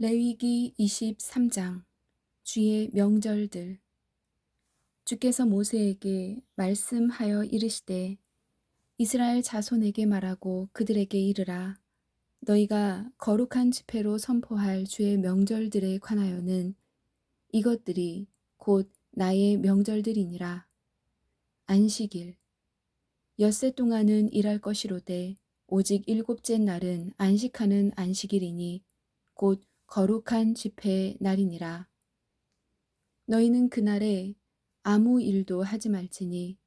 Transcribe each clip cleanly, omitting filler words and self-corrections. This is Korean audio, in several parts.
레위기 23장 주의 명절들. 주께서 모세에게 말씀하여 이르시되 이스라엘 자손에게 말하고 그들에게 이르라. 너희가 거룩한 집회로 선포할 주의 명절들에 관하여는 이것들이 곧 나의 명절들이니라. 안식일. 엿새 동안은 일할 것이로되 오직 일곱째 날은 안식하는 안식일이니 곧 거룩한 집회의 날이니라. 너희는 그날에 아무 일도 하지 말지니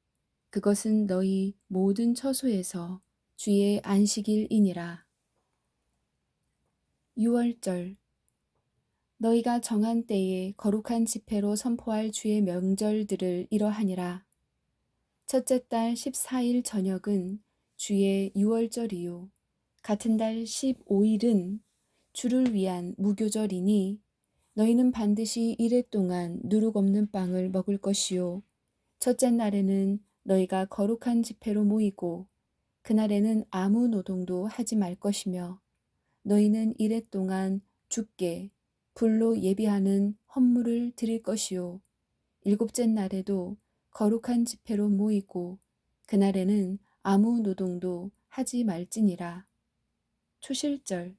그것은 너희 모든 처소에서 주의 안식일이니라. 유월절. 너희가 정한 때에 거룩한 집회로 선포할 주의 명절들을 이러하니라. 첫째 달 14일 저녁은 주의 유월절이요 같은 달 15일은 주를 위한 무교절이니 너희는 반드시 이래 동안 누룩 없는 빵을 먹을 것이요 첫째 날에는 너희가 거룩한 집회로 모이고 그날에는 아무 노동도 하지 말 것이며 너희는 이래 동안 주께 불로 예비하는 헌물을 드릴 것이요 일곱째 날에도 거룩한 집회로 모이고 그날에는 아무 노동도 하지 말지니라. 초실절.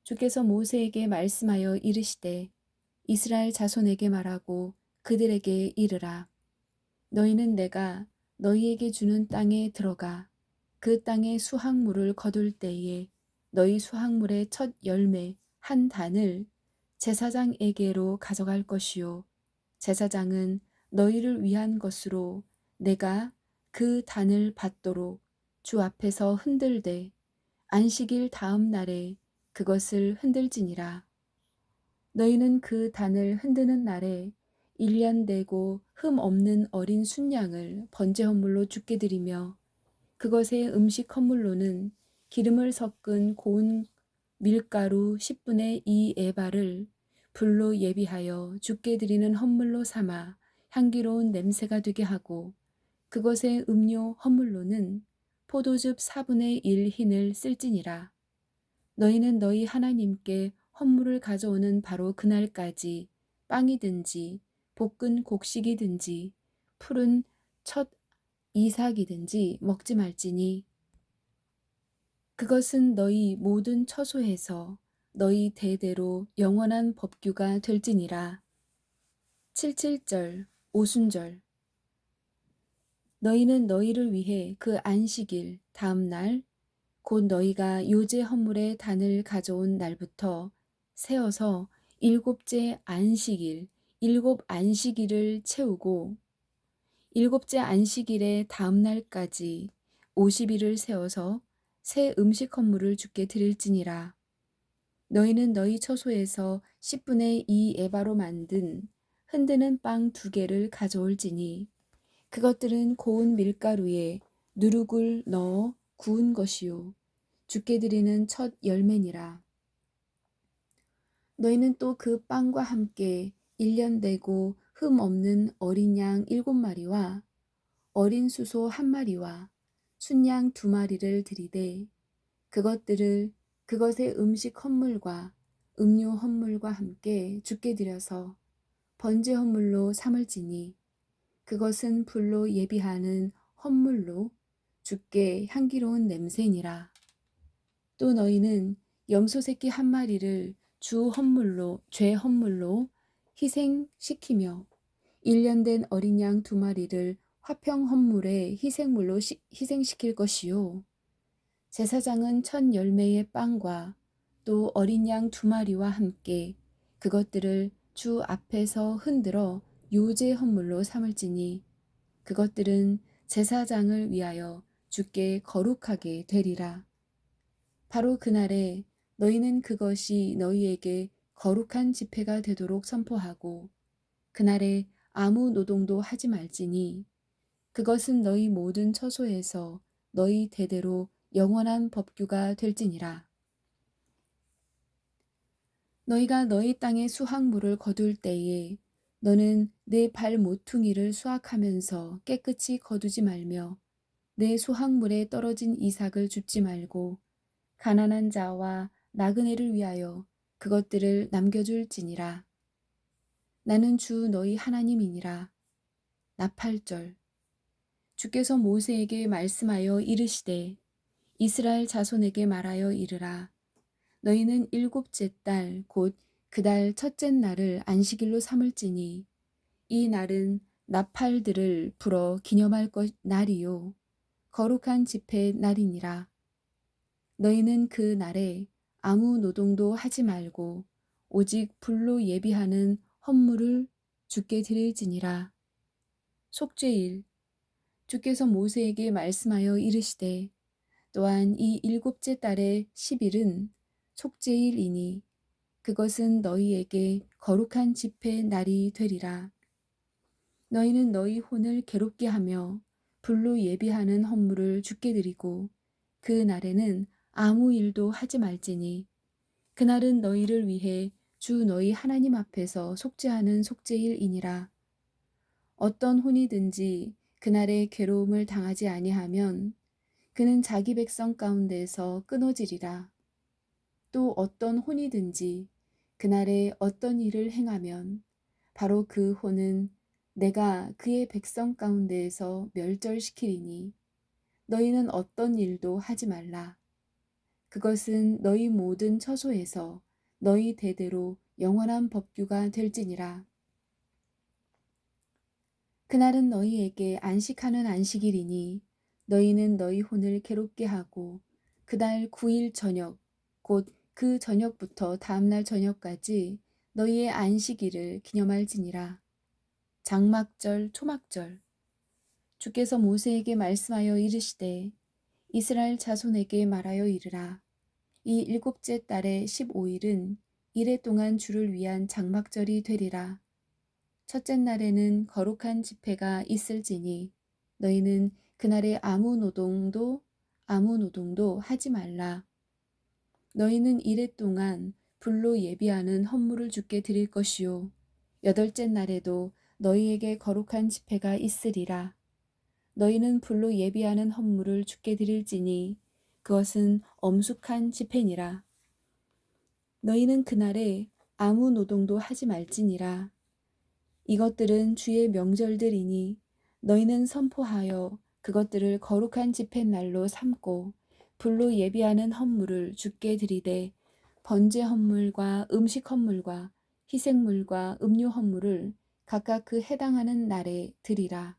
주께서 모세에게 말씀하여 이르시되 이스라엘 자손에게 말하고 그들에게 이르라. 너희는 내가 너희에게 주는 땅에 들어가 그 땅의 수확물을 거둘 때에 너희 수확물의 첫 열매 한 단을 제사장에게로 가져갈 것이요 제사장은 너희를 위한 것으로 내가 그 단을 받도록 주 앞에서 흔들되 안식일 다음 날에 그것을 흔들지니라. 너희는 그 단을 흔드는 날에 1년 되고 흠 없는 어린 순양을 번제 헌물로 주께 드리며 그것의 음식 헌물로는 기름을 섞은 고운 밀가루 10분의 2 에바를 불로 예비하여 주께 드리는 헌물로 삼아 향기로운 냄새가 되게 하고 그것의 음료 헌물로는 포도즙 4분의 1 흰을 쓸지니라. 너희는 너희 하나님께 헌물을 가져오는 바로 그날까지 빵이든지 볶은 곡식이든지 푸른 첫 이삭이든지 먹지 말지니 그것은 너희 모든 처소에서 너희 대대로 영원한 법규가 될지니라. 칠칠절 오순절. 너희는 너희를 위해 그 안식일 다음 날 곧 너희가 요제 헌물의 단을 가져온 날부터 세어서 일곱째 안식일, 일곱 안식일을 채우고 일곱째 안식일의 다음 날까지 50일을 세어서 새 음식 헌물을 주께 드릴지니라. 너희는 너희 처소에서 10분의 2 에바로 만든 흔드는 빵 2개를 가져올지니 그것들은 고운 밀가루에 누룩을 넣어 구운 것이요 주께 드리는 첫 열매니라. 너희는 또 그 빵과 함께 1년 되고 흠 없는 어린 양 7마리와 어린 수소 1마리와 순양 2마리를 드리되 그것들을 그것의 음식 헌물과 음료 헌물과 함께 주께 드려서 번제 헌물로 삼을지니 그것은 불로 예비하는 헌물로 주께 향기로운 냄새니라. 또 너희는 염소 새끼 1마리를 주 헌물로 죄 헌물로 희생시키며 1년 된 어린 양 2마리를 화평 헌물의 희생물로 희생시킬 것이요 제사장은 첫 열매의 빵과 또 어린 양 2마리와 함께 그것들을 주 앞에서 흔들어 요제 헌물로 삼을지니 그것들은 제사장을 위하여 주께 거룩하게 되리라. 바로 그날에 너희는 그것이 너희에게 거룩한 집회가 되도록 선포하고 그날에 아무 노동도 하지 말지니 그것은 너희 모든 처소에서 너희 대대로 영원한 법규가 될지니라. 너희가 너희 땅의 수확물을 거둘 때에 너는 내 발 모퉁이를 수확하면서 깨끗이 거두지 말며 내 수확물에 떨어진 이삭을 줍지 말고 가난한 자와 나그네를 위하여 그것들을 남겨줄지니라. 나는 주 너희 하나님이니라. 나팔절. 주께서 모세에게 말씀하여 이르시되 이스라엘 자손에게 말하여 이르라. 너희는 일곱째 달 곧 그 달 첫째 날을 안식일로 삼을지니 이 날은 나팔들을 불어 기념할 날이요 거룩한 집회 날이니라. 너희는 그 날에 아무 노동도 하지 말고 오직 불로 예비하는 헌물을 주께 드릴지니라. 속죄일. 주께서 모세에게 말씀하여 이르시되 또한 이 일곱째 달의 10일은 속죄일이니 그것은 너희에게 거룩한 집회 날이 되리라. 너희는 너희 혼을 괴롭게 하며 불로 예비하는 헌물을 주께 드리고 그 날에는 아무 일도 하지 말지니 그날은 너희를 위해 주 너희 하나님 앞에서 속죄하는 속죄일이니라. 어떤 혼이든지 그날에 괴로움을 당하지 아니하면 그는 자기 백성 가운데서 끊어지리라. 또 어떤 혼이든지 그날에 어떤 일을 행하면 바로 그 혼은 내가 그의 백성 가운데에서 멸절시키리니 너희는 어떤 일도 하지 말라. 그것은 너희 모든 처소에서 너희 대대로 영원한 법규가 될지니라. 그날은 너희에게 안식하는 안식일이니 너희는 너희 혼을 괴롭게 하고 그달 9일 저녁 곧 그 저녁부터 다음날 저녁까지 너희의 안식일을 기념할지니라. 장막절 초막절. 주께서 모세에게 말씀하여 이르시되 이스라엘 자손에게 말하여 이르라. 이 일곱째 달의 15일은 이래 동안 주를 위한 장막절이 되리라. 첫째 날에는 거룩한 집회가 있을지니 너희는 그날에 아무 노동도 하지 말라. 너희는 이래 동안 불로 예비하는 헌물을 주께 드릴 것이요 여덟째 날에도 너희에게 거룩한 집회가 있으리라. 너희는 불로 예비하는 헌물을 주께 드릴지니 그것은 엄숙한 집회니라. 너희는 그날에 아무 노동도 하지 말지니라. 이것들은 주의 명절들이니 너희는 선포하여 그것들을 거룩한 집회날로 삼고 불로 예비하는 헌물을 주께 드리되 번제 헌물과 음식 헌물과 희생물과 음료 헌물을 각각 그 해당하는 날에 드리라.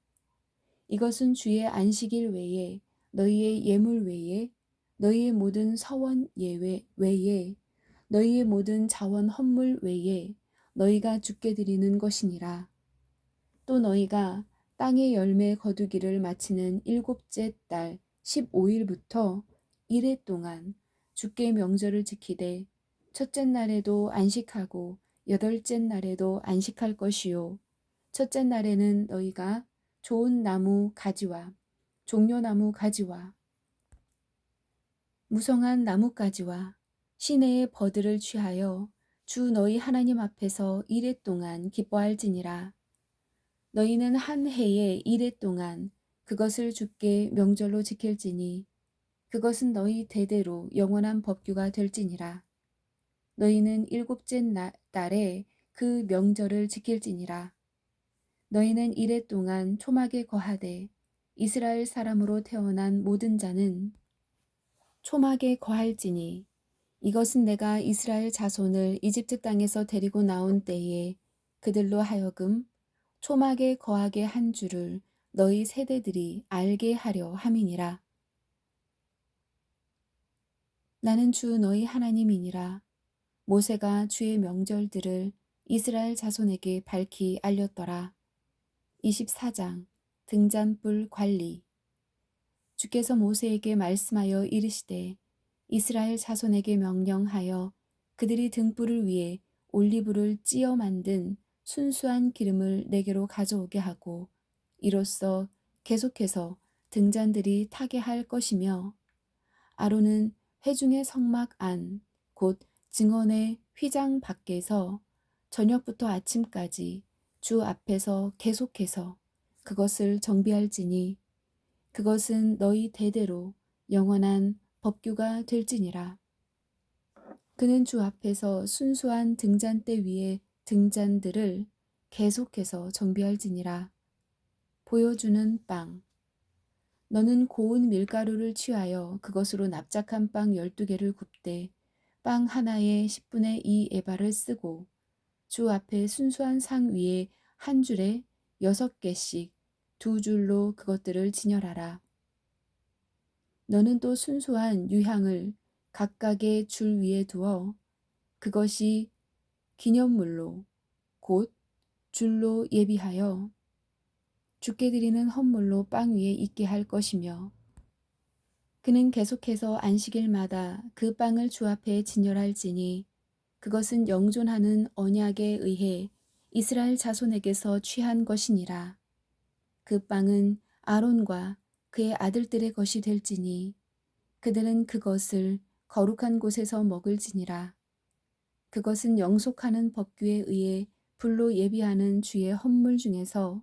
이것은 주의 안식일 외에 너희의 예물 외에 너희의 모든 서원 예외 외에 너희의 모든 자원 헌물 외에 너희가 주께 드리는 것이니라. 또 너희가 땅의 열매 거두기를 마치는 일곱째 달 15일부터 이래 동안 주께 명절을 지키되 첫째 날에도 안식하고 여덟째 날에도 안식할 것이요 첫째 날에는 너희가 좋은 나무 가지와 종려나무 가지와 무성한 나뭇가지와 시내의 버들을 취하여 주 너희 하나님 앞에서 이래 동안 기뻐할지니라. 너희는 한 해에 이래 동안 그것을 주께 명절로 지킬지니 그것은 너희 대대로 영원한 법규가 될지니라. 너희는 일곱째 달에 그 명절을 지킬지니라. 너희는 이래 동안 초막에 거하되 이스라엘 사람으로 태어난 모든 자는 초막에 거할지니 이것은 내가 이스라엘 자손을 이집트 땅에서 데리고 나온 때에 그들로 하여금 초막에 거하게 한 줄을 너희 세대들이 알게 하려 함이니라. 나는 주 너희 하나님이니라. 모세가 주의 명절들을 이스라엘 자손에게 밝히 알렸더라. 24장 등잔불 관리. 주께서 모세에게 말씀하여 이르시되 이스라엘 자손에게 명령하여 그들이 등불을 위해 올리브를 찌어 만든 순수한 기름을 내게로 가져오게 하고 이로써 계속해서 등잔들이 타게 할 것이며 아론은 회중의 성막 안 곧 증언의 휘장 밖에서 저녁부터 아침까지 주 앞에서 계속해서 그것을 정비할지니 그것은 너희 대대로 영원한 법규가 될지니라. 그는 주 앞에서 순수한 등잔대 위에 등잔들을 계속해서 정비할지니라. 보여주는 빵. 너는 고운 밀가루를 취하여 그것으로 납작한 빵 12개를 굽되 빵 하나에 10분의 2 에바를 쓰고 주 앞에 순수한 상 위에 한 줄에 6개씩 두 줄로 그것들을 진열하라. 너는 또 순수한 유향을 각각의 줄 위에 두어 그것이 기념물로 곧 줄로 예비하여 주께 드리는 헌물로 빵 위에 있게 할 것이며 그는 계속해서 안식일마다 그 빵을 주 앞에 진열할지니 그것은 영존하는 언약에 의해 이스라엘 자손에게서 취한 것이니라. 그 빵은 아론과 그의 아들들의 것이 될지니 그들은 그것을 거룩한 곳에서 먹을지니라. 그것은 영속하는 법규에 의해 불로 예비하는 주의 헌물 중에서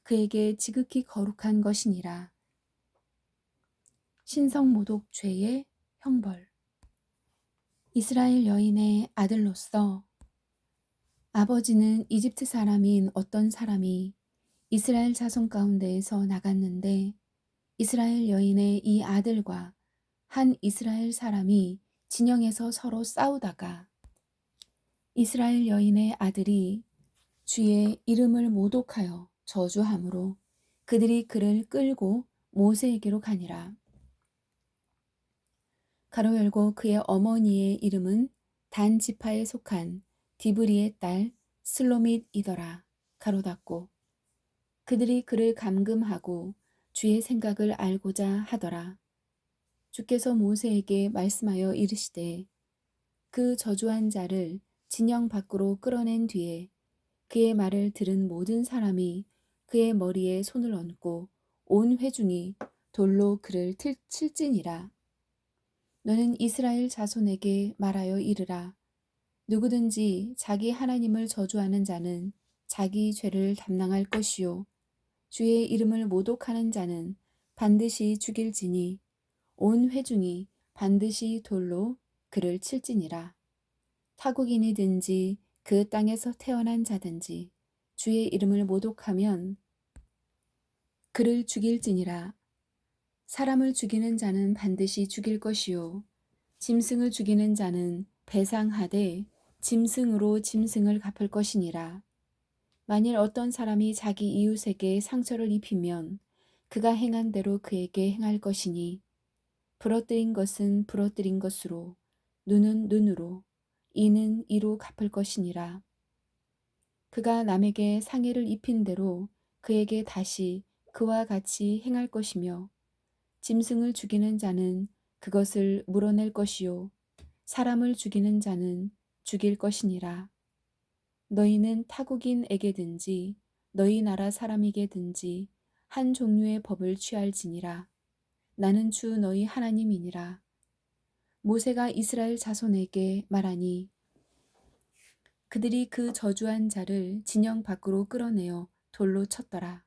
그에게 지극히 거룩한 것이니라. 신성모독 죄의 형벌. 이스라엘 여인의 아들로서 아버지는 이집트 사람인 어떤 사람이 이스라엘 자손 가운데에서 나갔는데 이스라엘 여인의 이 아들과 한 이스라엘 사람이 진영에서 서로 싸우다가 이스라엘 여인의 아들이 주의 이름을 모독하여 저주함으로 그들이 그를 끌고 모세에게로 가니라. 가로 열고 그의 어머니의 이름은 단 지파에 속한 디브리의 딸 슬로밋이더라. 가로 닫고 그들이 그를 감금하고 주의 생각을 알고자 하더라. 주께서 모세에게 말씀하여 이르시되 그 저주한 자를 진영 밖으로 끌어낸 뒤에 그의 말을 들은 모든 사람이 그의 머리에 손을 얹고 온 회중이 돌로 그를 칠지니라. 너는 이스라엘 자손에게 말하여 이르라. 누구든지 자기 하나님을 저주하는 자는 자기 죄를 담당할 것이요 주의 이름을 모독하는 자는 반드시 죽일지니 온 회중이 반드시 돌로 그를 칠지니라. 타국인이든지 그 땅에서 태어난 자든지 주의 이름을 모독하면 그를 죽일지니라. 사람을 죽이는 자는 반드시 죽일 것이요 짐승을 죽이는 자는 배상하되 짐승으로 짐승을 갚을 것이니라. 만일 어떤 사람이 자기 이웃에게 상처를 입히면 그가 행한 대로 그에게 행할 것이니 부러뜨린 것은 부러뜨린 것으로 눈은 눈으로 이는 이로 갚을 것이니라. 그가 남에게 상해를 입힌 대로 그에게 다시 그와 같이 행할 것이며 짐승을 죽이는 자는 그것을 물어낼 것이요 사람을 죽이는 자는 죽일 것이니라. 너희는 타국인에게든지 너희 나라 사람에게든지 한 종류의 법을 취할지니라. 나는 주 너희 하나님이니라. 모세가 이스라엘 자손에게 말하니 그들이 그 저주한 자를 진영 밖으로 끌어내어 돌로 쳤더라.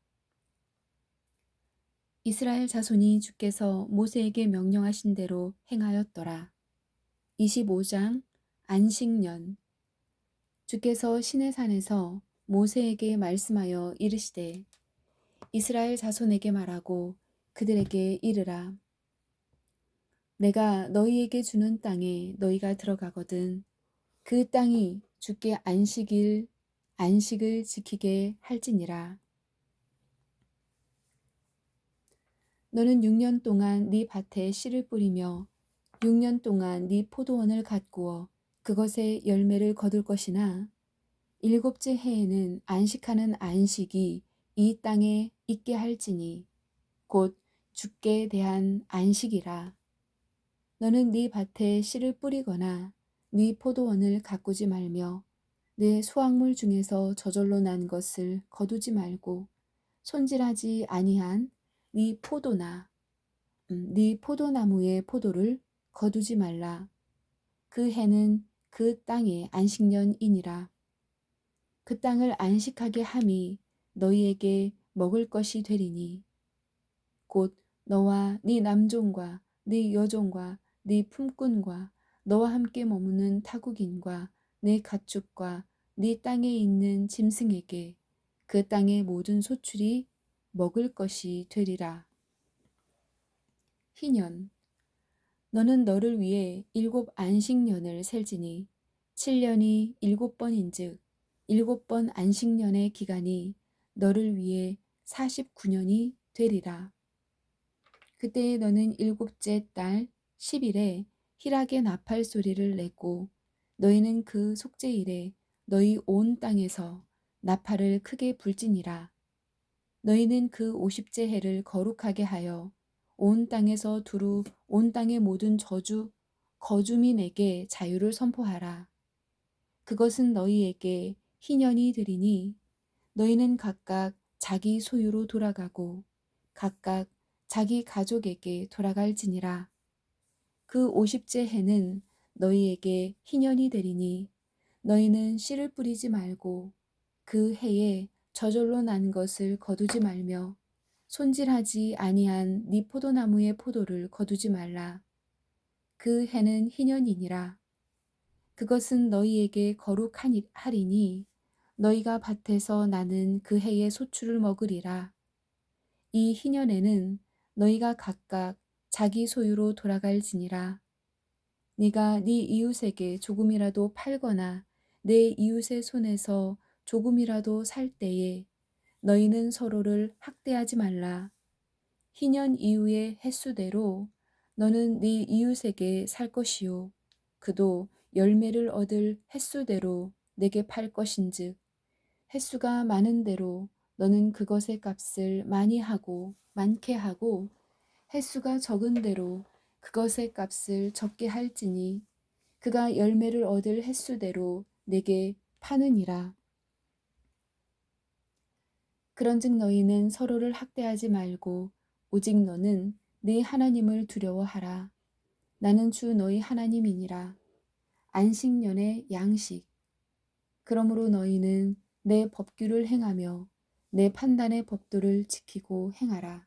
이스라엘 자손이 주께서 모세에게 명령하신 대로 행하였더라. 25장 안식년. 주께서 시내산에서 모세에게 말씀하여 이르시되 이스라엘 자손에게 말하고 그들에게 이르라. 내가 너희에게 주는 땅에 너희가 들어가거든 그 땅이 주께 안식을 지키게 할지니라. 너는 6년 동안 네 밭에 씨를 뿌리며 6년 동안 네 포도원을 가꾸어 그것의 열매를 거둘 것이나 일곱째 해에는 안식하는 안식이 이 땅에 있게 할지니 곧 주께 대한 안식이라. 너는 네 밭에 씨를 뿌리거나 네 포도원을 가꾸지 말며 네 수확물 중에서 저절로 난 것을 거두지 말고 손질하지 아니한 네 포도나 네 포도나무의 포도를 거두지 말라. 그 해는 그 땅의 안식년이니라. 그 땅을 안식하게 함이 너희에게 먹을 것이 되리니 곧 너와 네 남종과 네 여종과 네 품꾼과 너와 함께 머무는 타국인과 내 가축과 네 땅에 있는 짐승에게 그 땅의 모든 소출이 먹을 것이 되리라. 희년, 너는 너를 위해 7안식년을 셀지니 7년이 7번인즉 7번 안식년의 기간이 너를 위해 49년이 되리라. 그때에 너는 일곱째 달 10일에 희락의 나팔 소리를 내고 너희는 그 속죄일에 너희 온 땅에서 나팔을 크게 불지니라. 너희는 그 50째 해를 거룩하게 하여 온 땅에서 두루 온 땅의 모든 거주민에게 자유를 선포하라. 그것은 너희에게 희년이 되리니 너희는 각각 자기 소유로 돌아가고 각각 자기 가족에게 돌아갈지니라. 그 50째 해는 너희에게 희년이 되리니 너희는 씨를 뿌리지 말고 그 해에 저절로 난 것을 거두지 말며 손질하지 아니한 네 포도나무의 포도를 거두지 말라. 그 해는 희년이니라. 그것은 너희에게 거룩하리니 너희가 밭에서 나는 그 해의 소출을 먹으리라. 이 희년에는 너희가 각각 자기 소유로 돌아갈지니라. 네가 네 이웃에게 조금이라도 팔거나 내 이웃의 손에서 조금이라도 살 때에 너희는 서로를 학대하지 말라. 희년 이후의 횟수대로 너는 네 이웃에게 살 것이요 그도 열매를 얻을 횟수대로 내게 팔 것인즉 횟수가 많은 대로 너는 그것의 값을 많게 하고 횟수가 적은 대로 그것의 값을 적게 할지니 그가 열매를 얻을 횟수대로 내게 파느니라. 그런즉 너희는 서로를 학대하지 말고 오직 너는 네 하나님을 두려워하라. 나는 주 너희 하나님이니라. 안식년의 양식. 그러므로 너희는 내 법규를 행하며 내 판단의 법도를 지키고 행하라.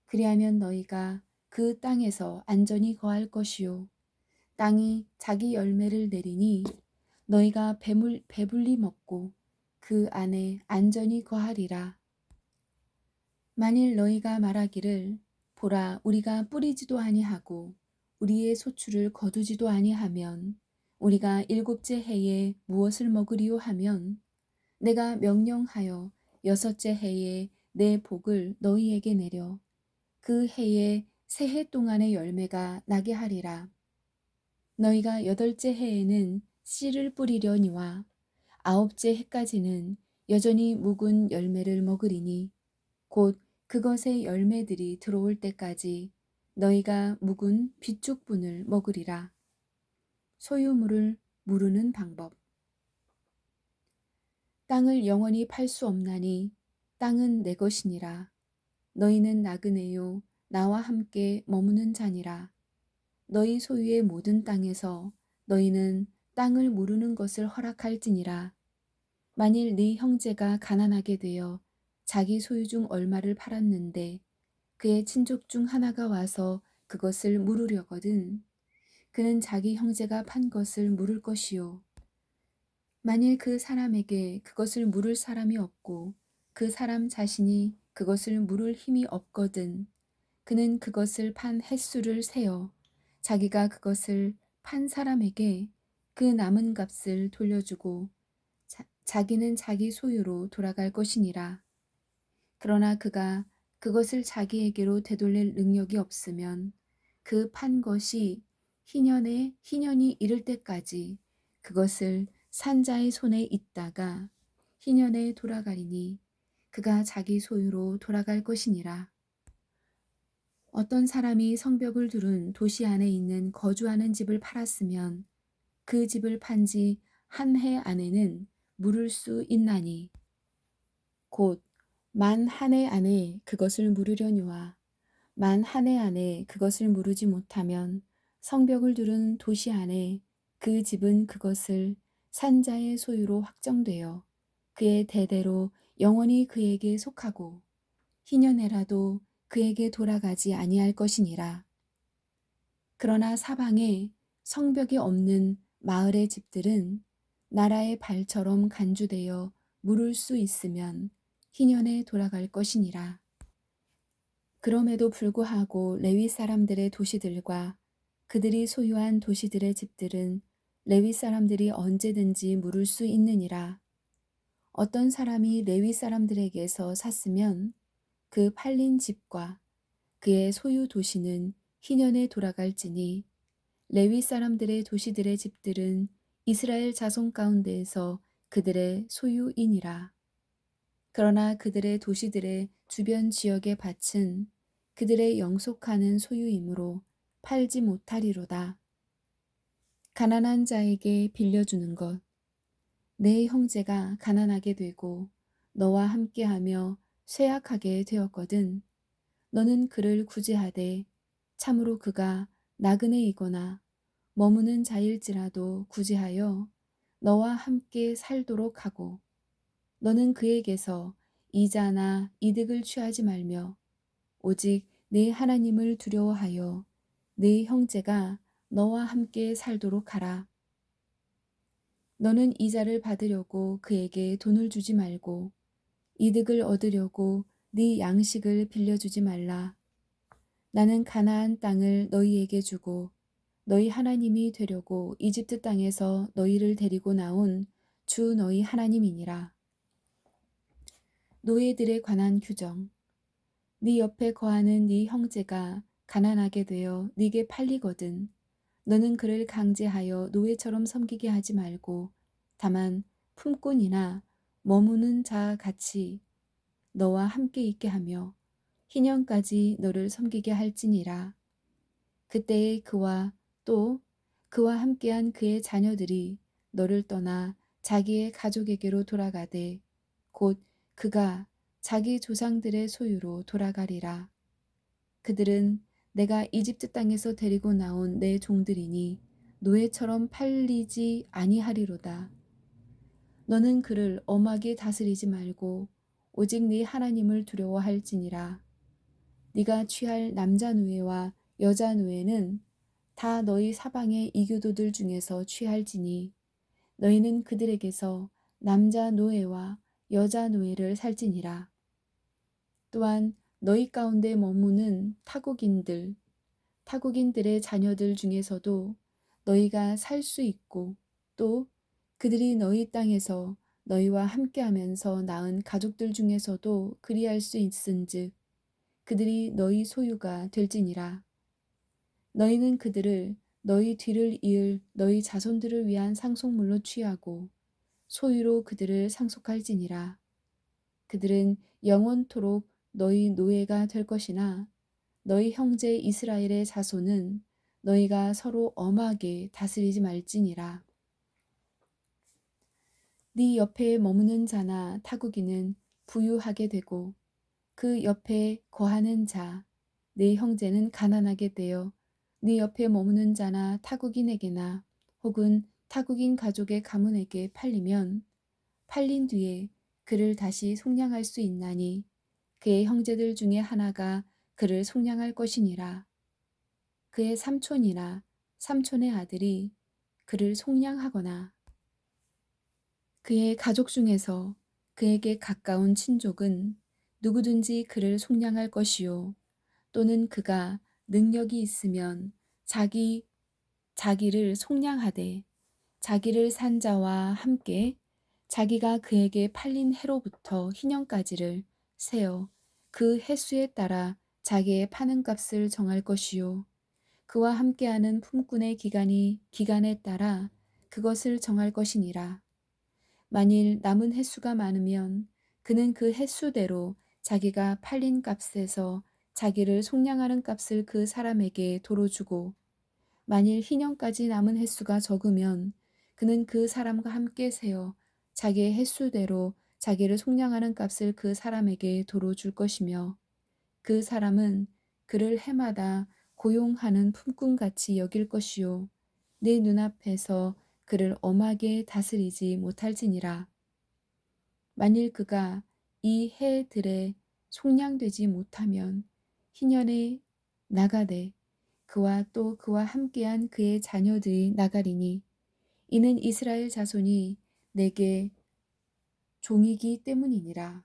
그리하면 너희가 그 땅에서 안전히 거할 것이요 땅이 자기 열매를 내리니 너희가 배불리 먹고 그 안에 안전히 거하리라. 만일 너희가 말하기를 보라 우리가 뿌리지도 아니하고 우리의 소출을 거두지도 아니하면 우리가 일곱째 해에 무엇을 먹으리요 하면 내가 명령하여 여섯째 해에 내 복을 너희에게 내려 그 해에 새 해 동안의 열매가 나게 하리라. 너희가 여덟째 해에는 씨를 뿌리려니와 아홉째 해까지는 여전히 묵은 열매를 먹으리니 곧 그것의 열매들이 들어올 때까지 너희가 묵은 비축분을 먹으리라. 소유물을 무르는 방법. 땅을 영원히 팔 수 없나니 땅은 내 것이니라. 너희는 나그네요 나와 함께 머무는 자니라. 너희 소유의 모든 땅에서 너희는 땅을 무르는 것을 허락할지니라. 만일 네 형제가 가난하게 되어 자기 소유 중 얼마를 팔았는데 그의 친족 중 하나가 와서 그것을 물으려거든 그는 자기 형제가 판 것을 물을 것이요 만일 그 사람에게 그것을 물을 사람이 없고 그 사람 자신이 그것을 물을 힘이 없거든 그는 그것을 판 횟수를 세어 자기가 그것을 판 사람에게 그 남은 값을 돌려주고 자기는 자기 소유로 돌아갈 것이니라. 그러나 그가 그것을 자기에게로 되돌릴 능력이 없으면 그 판 것이 희년이 이를 때까지 그것을 산 자의 손에 있다가 희년에 돌아가리니 그가 자기 소유로 돌아갈 것이니라. 어떤 사람이 성벽을 두른 도시 안에 있는 거주하는 집을 팔았으면 그 집을 판지 한 해 안에는 물을 수 있나니 곧 만 한 해 안에 그것을 물으려니와 만 한 해 안에 그것을 물으지 못하면 성벽을 두른 도시 안에 그 집은 그것을 산 자의 소유로 확정되어 그의 대대로 영원히 그에게 속하고 희년에라도 그에게 돌아가지 아니할 것이니라. 그러나 사방에 성벽이 없는 마을의 집들은 나라의 발처럼 간주되어 물을 수 있으면 희년에 돌아갈 것이니라. 그럼에도 불구하고 레위 사람들의 도시들과 그들이 소유한 도시들의 집들은 레위 사람들이 언제든지 물을 수 있느니라. 어떤 사람이 레위 사람들에게서 샀으면 그 팔린 집과 그의 소유 도시는 희년에 돌아갈지니 레위 사람들의 도시들의 집들은 이스라엘 자손 가운데에서 그들의 소유이니라. 그러나 그들의 도시들의 주변 지역의 밭은 그들의 영속하는 소유이므로 팔지 못하리로다. 가난한 자에게 빌려주는 것. 내 형제가 가난하게 되고 너와 함께하며 쇠약하게 되었거든. 너는 그를 구제하되 참으로 그가 나그네이거나 머무는 자일지라도 구제하여 너와 함께 살도록 하고 너는 그에게서 이자나 이득을 취하지 말며 오직 네 하나님을 두려워하여 네 형제가 너와 함께 살도록 하라. 너는 이자를 받으려고 그에게 돈을 주지 말고 이득을 얻으려고 네 양식을 빌려주지 말라. 나는 가나안 땅을 너희에게 주고 너희 하나님이 되려고 이집트 땅에서 너희를 데리고 나온 주 너희 하나님이니라. 노예들에 관한 규정. 네 옆에 거하는 네 형제가 가난하게 되어 네게 팔리거든 너는 그를 강제하여 노예처럼 섬기게 하지 말고 다만 품꾼이나 머무는 자 같이 너와 함께 있게 하며 희년까지 너를 섬기게 할지니라. 그때에 그와 또 그와 함께한 그의 자녀들이 너를 떠나 자기의 가족에게로 돌아가되 곧 그가 자기 조상들의 소유로 돌아가리라. 그들은 내가 이집트 땅에서 데리고 나온 내 종들이니 노예처럼 팔리지 아니하리로다. 너는 그를 엄하게 다스리지 말고 오직 네 하나님을 두려워할지니라. 네가 취할 남자 노예와 여자 노예는 다 너희 사방의 이교도들 중에서 취할지니 너희는 그들에게서 남자 노예와 여자 노예를 살지니라. 또한 너희 가운데 머무는 타국인들의 자녀들 중에서도 너희가 살 수 있고 또 그들이 너희 땅에서 너희와 함께하면서 낳은 가족들 중에서도 그리할 수 있은즉 그들이 너희 소유가 될지니라. 너희는 그들을 너희 뒤를 이을 너희 자손들을 위한 상속물로 취하고 소유로 그들을 상속할지니라. 그들은 영원토록 너희 노예가 될 것이나 너희 형제 이스라엘의 자손은 너희가 서로 엄하게 다스리지 말지니라. 네 옆에 머무는 자나 타국인은 부유하게 되고 그 옆에 거하는 자, 네 형제는 가난하게 되어 네 옆에 머무는 자나 타국인에게나 혹은 타국인 가족의 가문에게 팔리면 팔린 뒤에 그를 다시 속량할 수 있나니 그의 형제들 중에 하나가 그를 속량할 것이니라. 그의 삼촌이나 삼촌의 아들이 그를 속량하거나 그의 가족 중에서 그에게 가까운 친족은 누구든지 그를 속량할 것이요 또는 그가 능력이 있으면 자기를 속량하되 자기를 산 자와 함께 자기가 그에게 팔린 해로부터 희년까지를 세어 그 횟수에 따라 자기의 파는 값을 정할 것이요 그와 함께하는 품꾼의 기간에 따라 그것을 정할 것이니라. 만일 남은 횟수가 많으면 그는 그 횟수대로 자기가 팔린 값에서 자기를 속량하는 값을 그 사람에게 도로 주고 만일 희년까지 남은 횟수가 적으면 그는 그 사람과 함께 세어 자기의 횟수대로 자기를 속량하는 값을 그 사람에게 도로 줄 것이며 그 사람은 그를 해마다 고용하는 품꾼같이 여길 것이요 내 눈앞에서 그를 엄하게 다스리지 못할지니라. 만일 그가 이 해들에 속량되지 못하면 희년에 나가되 그와 또 그와 함께한 그의 자녀들이 나가리니 이는 이스라엘 자손이 내게 종이기 때문이니라.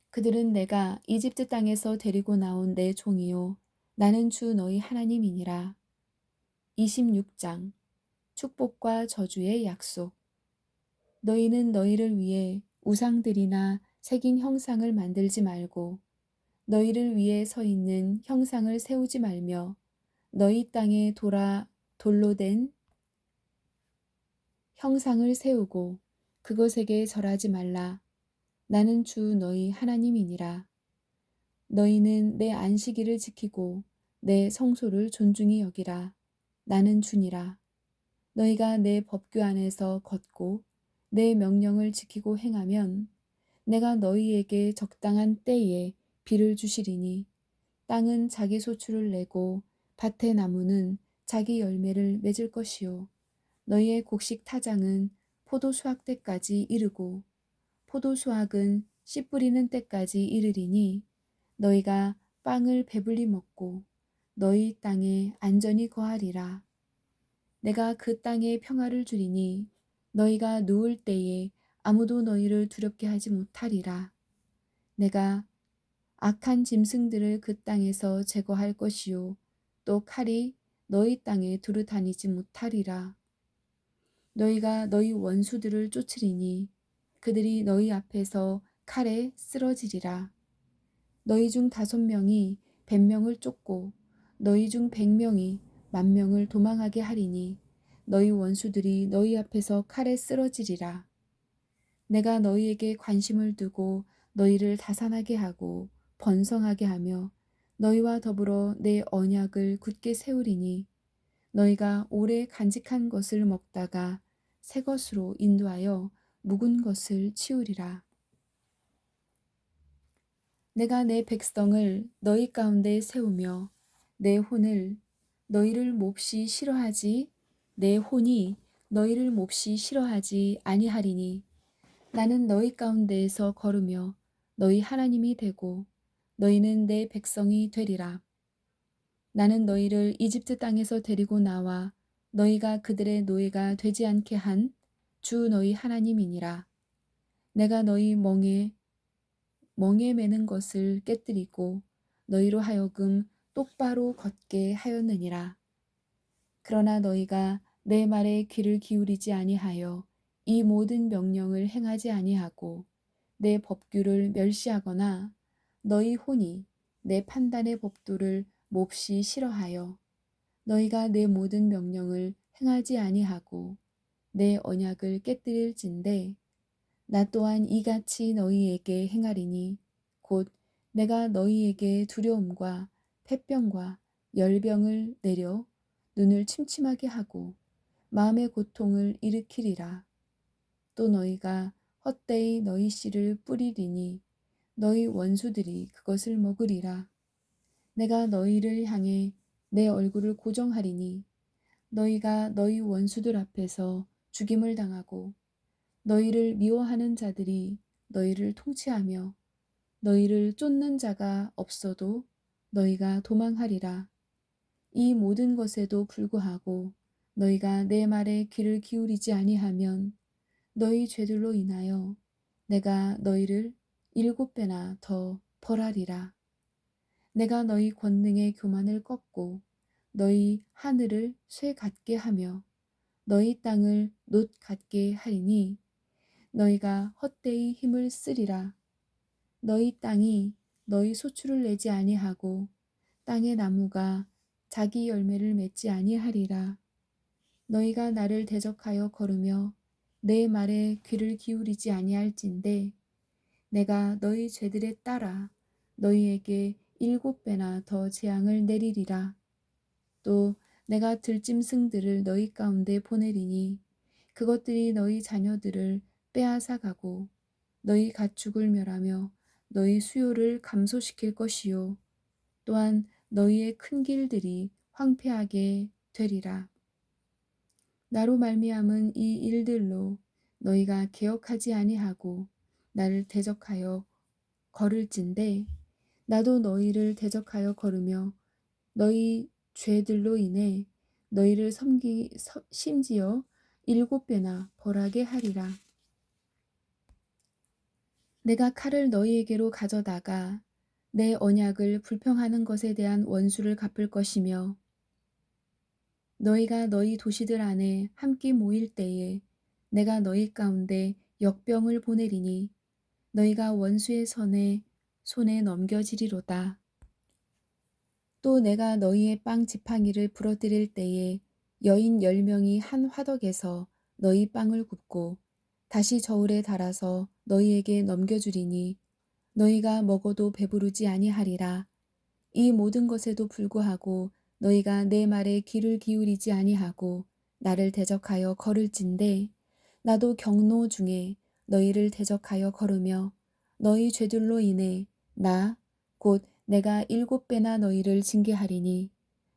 그들은 내가 이집트 땅에서 데리고 나온 내 종이요 나는 주 너희 하나님이니라. 26장 축복과 저주의 약속. 너희는 너희를 위해 우상들이나 새긴 형상을 만들지 말고 너희를 위해 서 있는 형상을 세우지 말며 너희 땅에 돌로 된 형상을 세우고 그것에게 절하지 말라. 나는 주 너희 하나님이니라. 너희는 내 안식일을 지키고 내 성소를 존중히 여기라. 나는 주니라. 너희가 내 법규 안에서 걷고 내 명령을 지키고 행하면 내가 너희에게 적당한 때에 비를 주시리니 땅은 자기 소출을 내고 밭의 나무는 자기 열매를 맺을 것이요 너희의 곡식 타장은 포도 수확 때까지 이르고 포도 수확은 씨 뿌리는 때까지 이르리니 너희가 빵을 배불리 먹고 너희 땅에 안전히 거하리라. 내가 그 땅에 평화를 주리니 너희가 누울 때에 아무도 너희를 두렵게 하지 못하리라. 내가 악한 짐승들을 그 땅에서 제거할 것이요 또 칼이 너희 땅에 두루 다니지 못하리라. 너희가 너희 원수들을 쫓으리니 그들이 너희 앞에서 칼에 쓰러지리라. 너희 중 5명이 100명을 쫓고 너희 중 100명이 10,000명을 도망하게 하리니 너희 원수들이 너희 앞에서 칼에 쓰러지리라. 내가 너희에게 관심을 두고 너희를 다산하게 하고 번성하게 하며 너희와 더불어 내 언약을 굳게 세우리니 너희가 오래 간직한 것을 먹다가 새 것으로 인도하여 묵은 것을 치우리라. 내가 내 백성을 너희 가운데 세우며 내 혼을 너희를 몹시 싫어하지 내 혼이 너희를 몹시 싫어하지 아니하리니 나는 너희 가운데에서 걸으며 너희 하나님이 되고 너희는 내 백성이 되리라. 나는 너희를 이집트 땅에서 데리고 나와 너희가 그들의 노예가 되지 않게 한 주 너희 하나님이니라. 내가 너희 멍에 매는 것을 깨뜨리고 너희로 하여금 똑바로 걷게 하였느니라. 그러나 너희가 내 말에 귀를 기울이지 아니하여 이 모든 명령을 행하지 아니하고 내 법규를 멸시하거나 너희 혼이 내 판단의 법도를 몹시 싫어하여 너희가 내 모든 명령을 행하지 아니하고 내 언약을 깨뜨릴진대 나 또한 이같이 너희에게 행하리니 곧 내가 너희에게 두려움과 폐병과 열병을 내려 눈을 침침하게 하고 마음의 고통을 일으키리라. 또 너희가 헛되이 너희 씨를 뿌리리니 너희 원수들이 그것을 먹으리라. 내가 너희를 향해 내 얼굴을 고정하리니 너희가 너희 원수들 앞에서 죽임을 당하고 너희를 미워하는 자들이 너희를 통치하며 너희를 쫓는 자가 없어도 너희가 도망하리라. 이 모든 것에도 불구하고 너희가 내 말에 귀를 기울이지 아니하면 너희 죄들로 인하여 내가 너희를 7배나 더 벌하리라. 내가 너희 권능의 교만을 꺾고 너희 하늘을 쇠 같게 하며 너희 땅을 놋 같게 하리니 너희가 헛되이 힘을 쓰리라. 너희 땅이 너희 소출을 내지 아니하고 땅의 나무가 자기 열매를 맺지 아니하리라. 너희가 나를 대적하여 걸으며 내 말에 귀를 기울이지 아니할진대 내가 너희 죄들에 따라 너희에게 7배나 더 재앙을 내리리라. 또 내가 들짐승들을 너희 가운데 보내리니 그것들이 너희 자녀들을 빼앗아 가고 너희 가축을 멸하며 너희 수요를 감소시킬 것이요 또한 너희의 큰 길들이 황폐하게 되리라. 나로 말미암은 이 일들로 너희가 개혁하지 아니하고 나를 대적하여 걸을진대 나도 너희를 대적하여 걸으며 너희 죄들로 인해 너희를 심지어 7배나 벌하게 하리라. 내가 칼을 너희에게로 가져다가 내 언약을 불평하는 것에 대한 원수를 갚을 것이며 너희가 너희 도시들 안에 함께 모일 때에 내가 너희 가운데 역병을 보내리니 너희가 원수의 손에 넘겨지리로다. 또 내가 너희의 빵 지팡이를 부러뜨릴 때에 여인 10명이 한 화덕에서 너희 빵을 굽고 다시 저울에 달아서 너희에게 넘겨주리니 너희가 먹어도 배부르지 아니하리라. 이 모든 것에도 불구하고 너희가 내 말에 귀를 기울이지 아니하고 나를 대적하여 걸을진대 나도 경로 중에 너희를 대적하여 걸으며 너희 죄들로 인해 곧 내가 7배나 너희를 징계하리니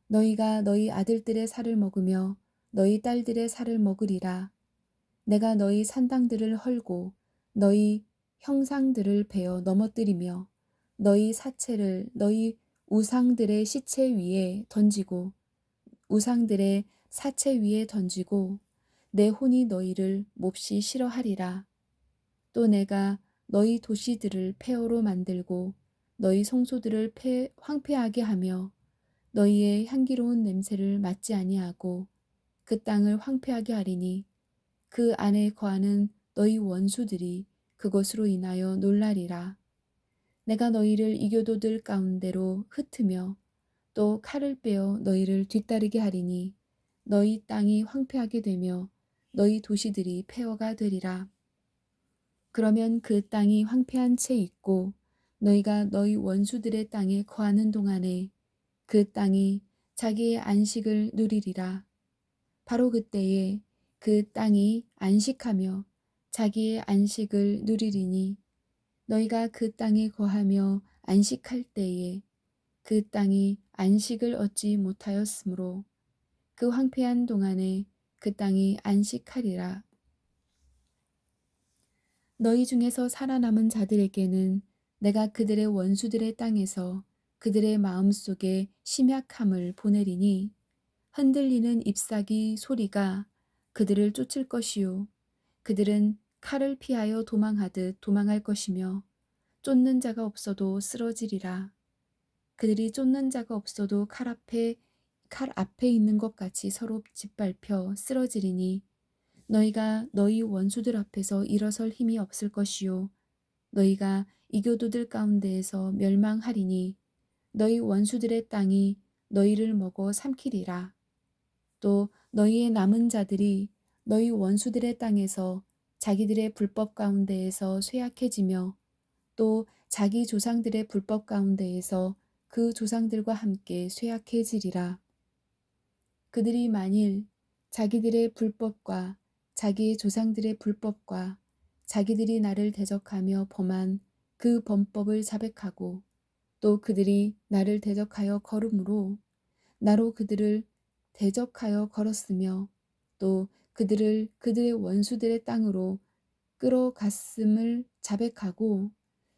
너희가 너희 아들들의 살을 먹으며 너희 딸들의 살을 먹으리라. 내가 너희 산당들을 헐고 너희 형상들을 베어 넘어뜨리며 너희 사체를 너희 우상들의 시체 위에 던지고 우상들의 사체 위에 던지고 내 혼이 너희를 몹시 싫어하리라. 또 내가 너희 도시들을 폐허로 만들고 너희 성소들을 황폐하게 하며 너희의 향기로운 냄새를 맡지 아니하고 그 땅을 황폐하게 하리니 그 안에 거하는 너희 원수들이 그것으로 인하여 놀라리라. 내가 너희를 이교도들 가운데로 흩으며 또 칼을 빼어 너희를 뒤따르게 하리니 너희 땅이 황폐하게 되며 너희 도시들이 폐허가 되리라. 그러면 그 땅이 황폐한 채 있고 너희가 너희 원수들의 땅에 거하는 동안에 그 땅이 자기의 안식을 누리리라. 바로 그때에 그 땅이 안식하며 자기의 안식을 누리리니 너희가 그 땅에 거하며 안식할 때에 그 땅이 안식을 얻지 못하였으므로 그 황폐한 동안에 그 땅이 안식하리라. 너희 중에서 살아남은 자들에게는 내가 그들의 원수들의 땅에서 그들의 마음속에 심약함을 보내리니 흔들리는 잎사귀 소리가 그들을 쫓을 것이요 그들은 칼을 피하여 도망하듯 도망할 것이며 쫓는 자가 없어도 쓰러지리라. 그들이 쫓는 자가 없어도 칼 앞에 있는 것 같이 서로 짓밟혀 쓰러지리니 너희가 너희 원수들 앞에서 일어설 힘이 없을 것이요 너희가 이교도들 가운데에서 멸망하리니 너희 원수들의 땅이 너희를 먹어 삼키리라. 또 너희의 남은 자들이 너희 원수들의 땅에서 자기들의 불법 가운데에서 쇠약해지며 또 자기 조상들의 불법 가운데에서 그 조상들과 함께 쇠약해지리라. 그들이 만일 자기들의 불법과 자기 조상들의 불법과 자기들이 나를 대적하며 범한 그 범법을 자백하고 또 그들이 나를 대적하여 걸음으로 나로 그들을 대적하여 걸었으며 또 그들을 그들의 원수들의 땅으로 끌어갔음을 자백하고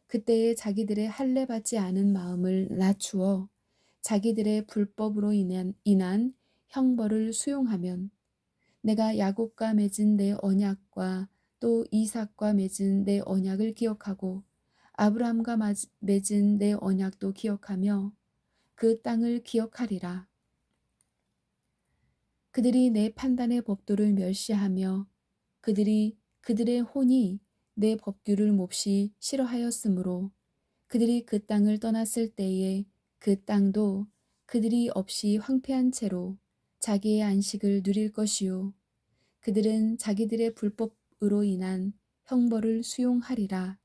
그때에 자기들의 할례 받지 않은 마음을 낮추어 자기들의 불법으로 인한 형벌을 수용하면 내가 야곱과 맺은 내 언약과 또 이삭과 맺은 내 언약을 기억하고 아브라함과 맺은 내 언약도 기억하며 그 땅을 기억하리라. 그들이 내 판단의 법도를 멸시하며 그들의 혼이 내 법규를 몹시 싫어하였으므로 그들이 그 땅을 떠났을 때에 그 땅도 그들이 없이 황폐한 채로 자기의 안식을 누릴 것이요 그들은 자기들의 불법으로 인한 형벌을 수용하리라.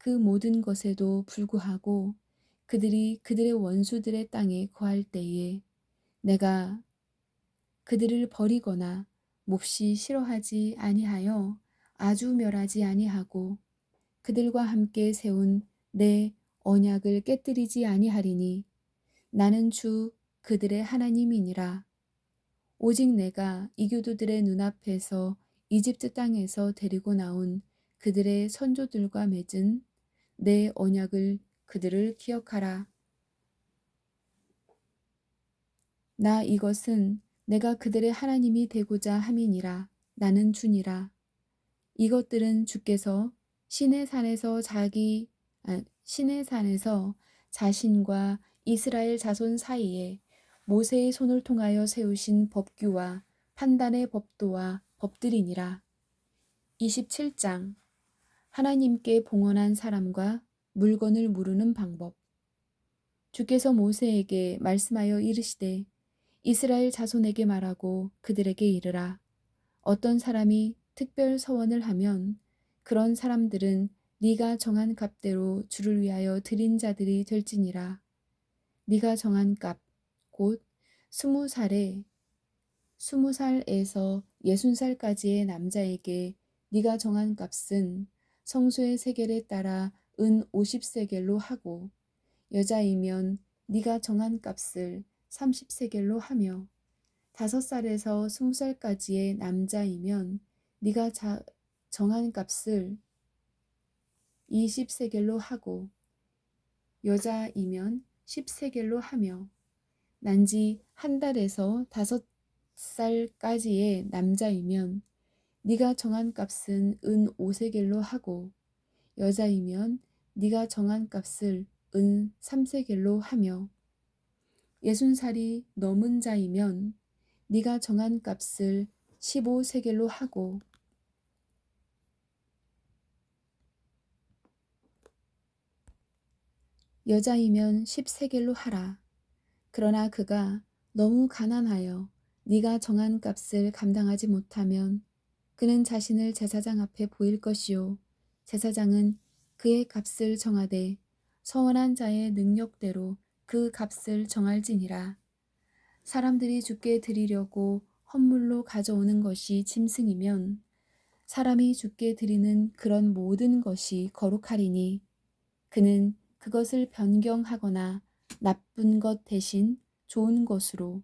그 모든 것에도 불구하고 그들이 그들의 원수들의 땅에 거할 때에 내가 그들을 버리거나 몹시 싫어하지 아니하여 아주 멸하지 아니하고 그들과 함께 세운 내 언약을 깨뜨리지 아니하리니 나는 주 그들의 하나님이니라. 오직 내가 이교도들의 눈앞에서 이집트 땅에서 데리고 나온 그들의 선조들과 맺은 내 언약을 그들을 기억하라. 나 이것은 내가 그들의 하나님이 되고자 함이니라. 나는 주니라. 이것들은 주께서 시내 산에서 자신과 이스라엘 자손 사이에 모세의 손을 통하여 세우신 법규와 판단의 법도와 법들이니라. 27장 하나님께 봉헌한 사람과 물건을 무르는 방법. 주께서 모세에게 말씀하여 이르시되 이스라엘 자손에게 말하고 그들에게 이르라. 어떤 사람이 특별 서원을 하면 그런 사람들은 네가 정한 값대로 주를 위하여 드린 자들이 될지니라. 네가 정한 값, 곧 20살에서 60살까지의 남자에게 네가 정한 값은 성소의 세겔에 따라 은 50세겔로 하고 여자이면 네가 정한 값을 30세겔로 하며 5살에서 20살까지의 남자이면 네가 정한 값을 20세겔로 하고 여자이면 10세겔로 하며 난지 1달에서 5살까지의 남자이면 네가 정한 값은 은 5세겔로 하고 여자이면 네가 정한 값을 은 3세겔로 하며 60살이 넘은 자이면 네가 정한 값을 15세겔로 하고 여자이면 10세겔로 하라. 그러나 그가 너무 가난하여 네가 정한 값을 감당하지 못하면 그는 자신을 제사장 앞에 보일 것이요 제사장은 그의 값을 정하되 서원한 자의 능력대로 그 값을 정할지니라. 사람들이 주께 드리려고 헌물로 가져오는 것이 짐승이면 사람이 주께 드리는 그런 모든 것이 거룩하리니 그는 그것을 변경하거나 나쁜 것 대신 좋은 것으로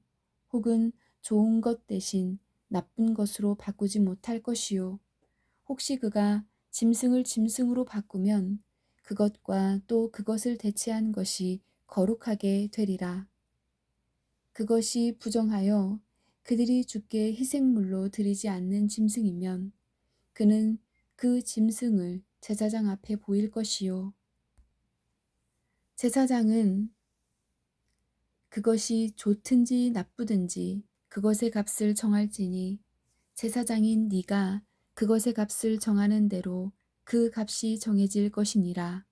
혹은 좋은 것 대신 나쁜 것으로 바꾸지 못할 것이요. 혹시 그가 짐승을 짐승으로 바꾸면 그것과 또 그것을 대체한 것이 거룩하게 되리라. 그것이 부정하여 그들이 주께 희생물로 드리지 않는 짐승이면 그는 그 짐승을 제사장 앞에 보일 것이요. 제사장은 그것이 좋든지 나쁘든지 그것의 값을 정할지니 제사장인 네가 그것의 값을 정하는 대로 그 값이 정해질 것이니라.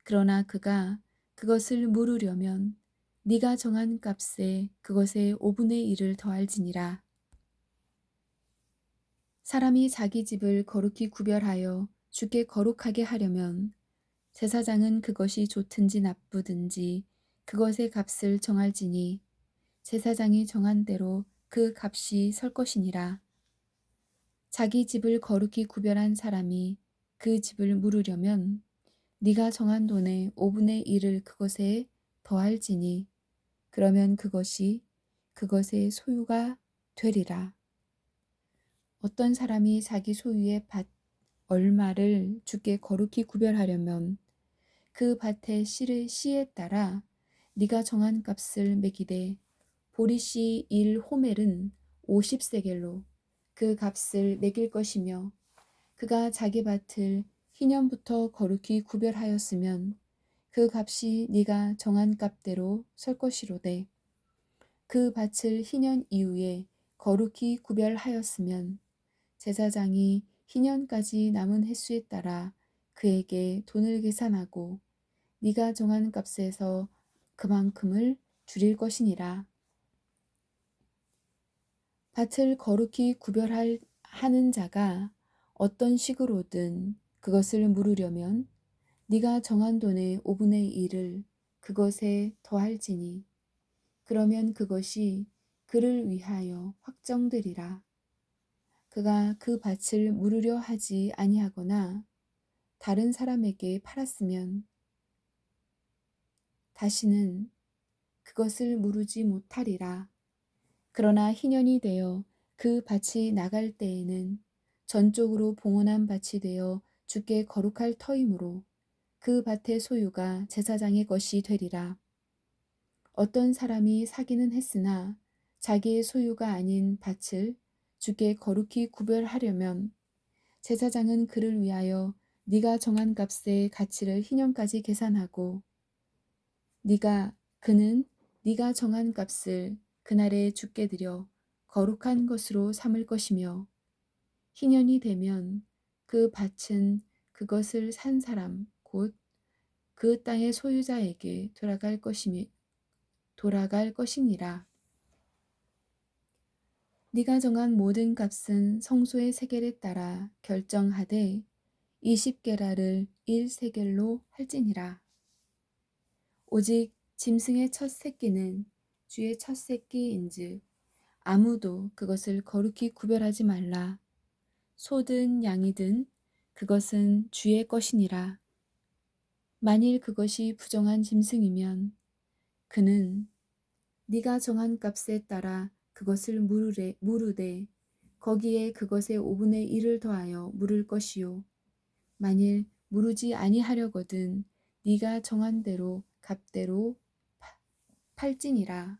그러나 그가 그것을 물으려면 네가 정한 값에 그것의 5분의 1을 더할지니라. 사람이 자기 집을 거룩히 구별하여 주께 거룩하게 하려면 제사장은 그것이 좋든지 나쁘든지 그것의 값을 정할지니 제사장이 정한 대로 그 값이 설 것이니라. 자기 집을 거룩히 구별한 사람이 그 집을 물으려면 네가 정한 돈의 5분의 1을 그것에 더할지니 그러면 그것이 그것의 소유가 되리라. 어떤 사람이 자기 소유의 밭 얼마를 주께 거룩히 구별하려면 그 밭의 씨에 따라 네가 정한 값을 매기되 보리씨 1호멜은 50세겔로 그 값을 매길 것이며 그가 자기 밭을 희년부터 거룩히 구별하였으면 그 값이 네가 정한 값대로 설 것이로되 그 밭을 희년 이후에 거룩히 구별하였으면 제사장이 희년까지 남은 횟수에 따라 그에게 돈을 계산하고 네가 정한 값에서 그만큼을 줄일 것이니라. 밭을 거룩히 하는 자가 어떤 식으로든 그것을 물으려면 네가 정한 돈의 5분의 1을 그것에 더할지니 그러면 그것이 그를 위하여 확정되리라. 그가 그 밭을 물으려 하지 아니하거나 다른 사람에게 팔았으면 다시는 그것을 물으지 못하리라. 그러나 희년이 되어 그 밭이 나갈 때에는 전적으로 봉헌한 밭이 되어 주께 거룩할 터이므로 그 밭의 소유가 제사장의 것이 되리라. 어떤 사람이 사기는 했으나 자기의 소유가 아닌 밭을 주께 거룩히 구별하려면 제사장은 그를 위하여 네가 정한 값의 가치를 희년까지 계산하고 그는 네가 정한 값을 그날에 주께 드려 거룩한 것으로 삼을 것이며 희년이 되면 그 밭은 그것을 산 사람 곧 그 땅의 소유자에게 돌아갈 것이니라. 네가 정한 모든 값은 성소의 세겔에 따라 결정하되 20게라를 1세겔로 할지니라. 오직 짐승의 첫 새끼는 주의 첫 새끼인즉 아무도 그것을 거룩히 구별하지 말라. 소든 양이든 그것은 주의 것이니라. 만일 그것이 부정한 짐승이면 그는 네가 정한 값에 따라 그것을 무르되 거기에 그것의 5분의 1을 더하여 물을 것이요 만일 무르지 아니하려거든 네가 정한 대로 값대로 팔지니라.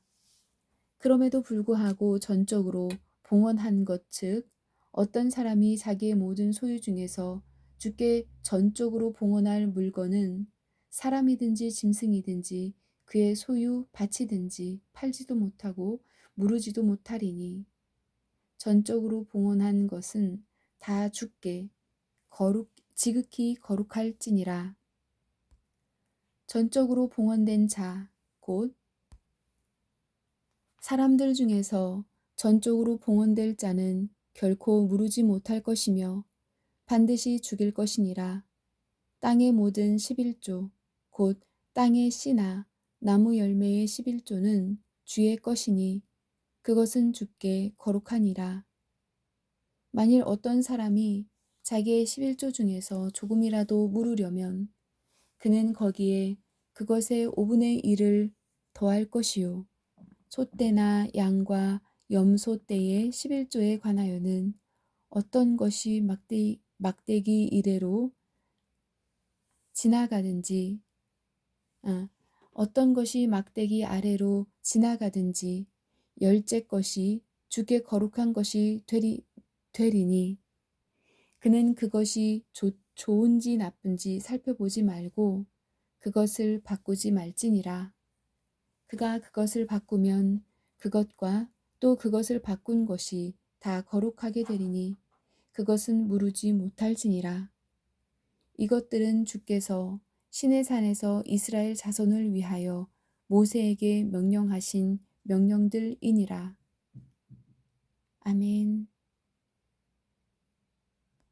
그럼에도 불구하고 전적으로 봉헌한 것 즉 어떤 사람이 자기의 모든 소유 중에서 주께 전적으로 봉헌할 물건은 사람이든지 짐승이든지 그의 소유 밭이든지 팔지도 못하고 무르지도 못하리니 전적으로 봉헌한 것은 다 주께 지극히 거룩할지니라. 전적으로 봉헌된 자 곧 사람들 중에서 전적으로 봉헌될 자는 결코 무르지 못할 것이며 반드시 죽일 것이니라. 땅의 모든 11조 곧 땅의 씨나 나무 열매의 11조는 주의 것이니 그것은 주께 거룩하니라. 만일 어떤 사람이 자기의 11조 중에서 조금이라도 물으려면 그는 거기에 그것의 5분의 1을 더할 것이요 소떼나 양과 염소 떼의 11조에 관하여는 어떤 것이 막대기 이래로 지나가든지 어떤 것이 막대기 아래로 지나가든지 열째 것이 주께 거룩한 것이 되리니 그는 그것이 좋은지 나쁜지 살펴보지 말고 그것을 바꾸지 말지니라. 그가 그것을 바꾸면 그것과 또 그것을 바꾼 것이 다 거룩하게 되리니 그것은 무르지 못할지니라. 이것들은 주께서 시내산에서 이스라엘 자손을 위하여 모세에게 명령하신 명령들이니라. 아멘.